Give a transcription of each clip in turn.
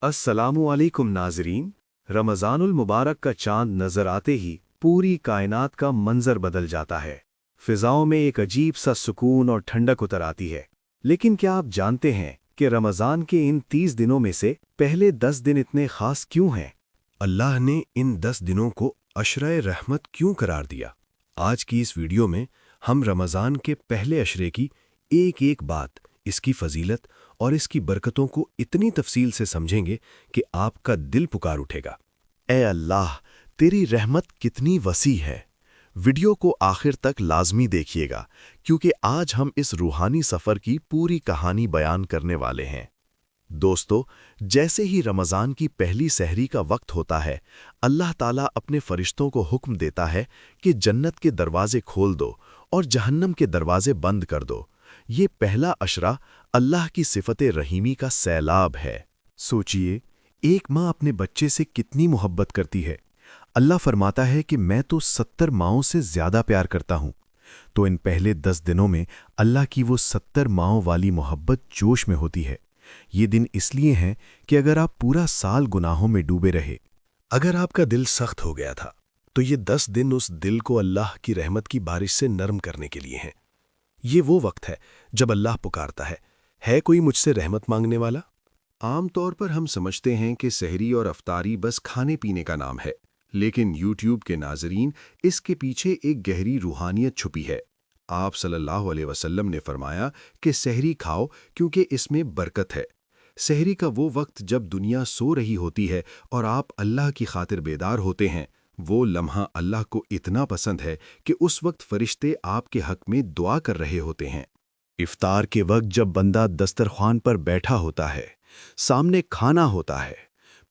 अस्सलामुअलैकुम नाज़रीन। रमज़ानुल मुबारक का चांद नज़र आते ही पूरी कायनात का मंजर बदल जाता है। फ़िज़ाओं में एक अजीब सा सुकून और ठंडक उतर आती है। लेकिन क्या आप जानते हैं कि रमज़ान के इन 30 दिनों में से पहले 10 दिन इतने ख़ास क्यों हैं? अल्लाह ने इन 10 दिनों को अशरे रहमत क्यों करार दिया? आज की इस वीडियो में हम रमज़ान के पहले अशरे की एक एक बात, इसकी फजीलत और इसकी बरकतों को इतनी तफसील से समझेंगे कि आपका दिल पुकार उठेगा। ए अल्लाह, तेरी रहमत कितनी वसी है। वीडियो को आखिर तक लाजमी देखिएगा, क्योंकि आज हम इस रूहानी सफ़र की पूरी कहानी बयान करने वाले हैं। दोस्तों, जैसे ही रमज़ान की पहली सहरी का वक्त होता है, अल्लाह ताला अपने फरिश्तों को हुक्म देता है कि जन्नत के दरवाजे खोल दो और जहन्नम के दरवाजे बंद कर दो। ये पहला अशरा अल्लाह की सिफते रहीमी का सैलाब है। सोचिए, एक माँ अपने बच्चे से कितनी मोहब्बत करती है। अल्लाह फरमाता है कि मैं तो 70 माँओं से ज़्यादा प्यार करता हूँ। तो इन पहले 10 दिनों में अल्लाह की वो 70 माँओं वाली मोहब्बत जोश में होती है। ये दिन इसलिए हैं कि अगर आप पूरा साल गुनाहों में डूबे रहे, अगर आपका दिल सख्त हो गया था, तो ये 10 दिन उस दिल को अल्लाह की रहमत की बारिश से नरम करने के लिए हैं। ये वो वक्त है जब अल्लाह पुकारता है कोई मुझसे रहमत मांगने वाला? आम तौर पर हम समझते हैं कि सहरी और अफ्तारी बस खाने पीने का नाम है, लेकिन यूट्यूब के नाजरीन, इसके पीछे एक गहरी रूहानियत छुपी है। आप सल्लल्लाहु अलैहि वसल्लम ने फरमाया कि सहरी खाओ क्योंकि इसमें बरकत है। सहरी का वो वक्त जब दुनिया सो रही होती है और आप अल्लाह की खातिर बेदार होते हैं, वो लम्हा अल्लाह को इतना पसंद है कि उस वक्त फरिश्ते आपके हक में दुआ कर रहे होते हैं। इफ्तार के वक्त जब बंदा दस्तरख्वान पर बैठा होता है, सामने खाना होता है,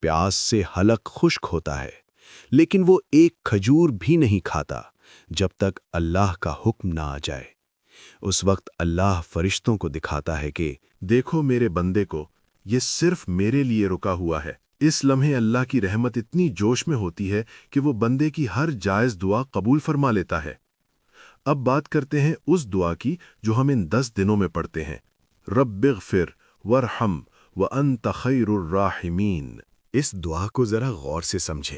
प्यास से हलक खुश्क होता है, लेकिन वो एक खजूर भी नहीं खाता जब तक अल्लाह का हुक्म ना आ जाए। उस वक्त अल्लाह फरिश्तों को दिखाता है कि देखो मेरे बंदे को, ये सिर्फ मेरे लिए रुका हुआ है। इस लम्हे अल्लाह की रहमत इतनी जोश में होती है कि वो बंदे की हर जायज़ दुआ कबूल फरमा लेता है। अब बात करते हैं उस दुआ की जो हम इन 10 दिनों में पढ़ते हैं। रब्बिग़फिर वरहम व अंत खैरुर राहिमीन। इस दुआ को ज़रा गौर से समझें।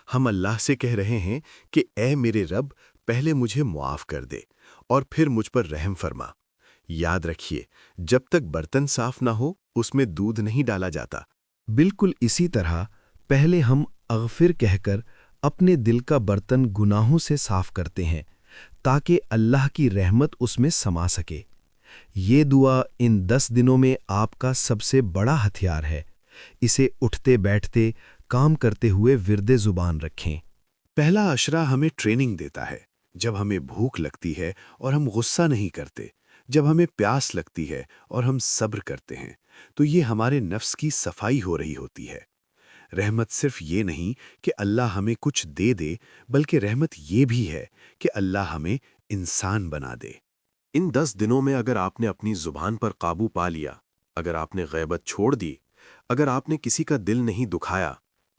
हम अल्लाह से कह रहे हैं कि ए मेरे रब, पहले मुझे मुआफ़ कर दे और फिर मुझ पर रहम फरमा। याद रखिए, जब तक बर्तन साफ ना हो, उसमें दूध नहीं डाला जाता। बिल्कुल इसी तरह पहले हम अग़फ़िर कहकर अपने दिल का बर्तन गुनाहों से साफ करते हैं, ताकि अल्लाह की रहमत उसमें समा सके। ये दुआ इन 10 दिनों में आपका सबसे बड़ा हथियार है। इसे उठते बैठते, काम करते हुए विर्दे ज़ुबान रखें। पहला अशरा हमें ट्रेनिंग देता है। जब हमें भूख लगती है और हम गुस्सा नहीं करते, जब हमें प्यास लगती है और हम सब्र करते हैं, तो ये हमारे नफ्स की सफाई हो रही होती है। रहमत सिर्फ ये नहीं कि अल्लाह हमें कुछ दे दे, बल्कि रहमत ये भी है कि अल्लाह हमें इंसान बना दे। इन 10 दिनों में अगर आपने अपनी ज़ुबान पर काबू पा लिया, अगर आपने गैबत छोड़ दी, अगर आपने किसी का दिल नहीं दुखाया,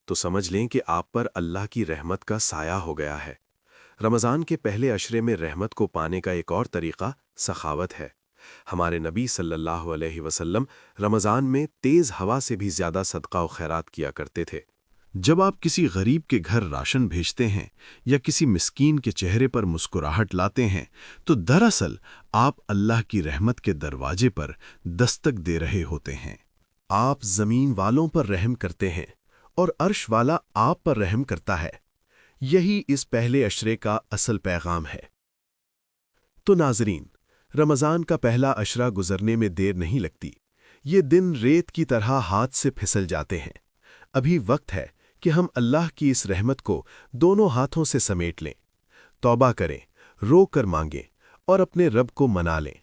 तो समझ लें कि आप पर अल्लाह की रहमत का साया हो गया है। रमज़ान के पहले अशरे में रहमत को पाने का एक और तरीक़ा सखावत है। हमारे नबी सल्लल्लाहु अलैहि वसल्लम रमज़ान में तेज़ हवा से भी ज़्यादा सदका व खैरात किया करते थे। जब आप किसी गरीब के घर राशन भेजते हैं या किसी मिस्कीन के चेहरे पर मुस्कुराहट लाते हैं, तो दरअसल आप अल्लाह की रहमत के दरवाजे पर दस्तक दे रहे होते हैं। आप ज़मीन वालों पर रहम करते हैं और अर्श वाला आप पर रहम करता है। यही इस पहले अशरे का असल पैगाम है। तो नाज़रीन, रमज़ान का पहला अशरा गुजरने में देर नहीं लगती। ये दिन रेत की तरह हाथ से फिसल जाते हैं। अभी वक्त है कि हम अल्लाह की इस रहमत को दोनों हाथों से समेट लें, तौबा करें, रो कर मांगें और अपने रब को मना लें।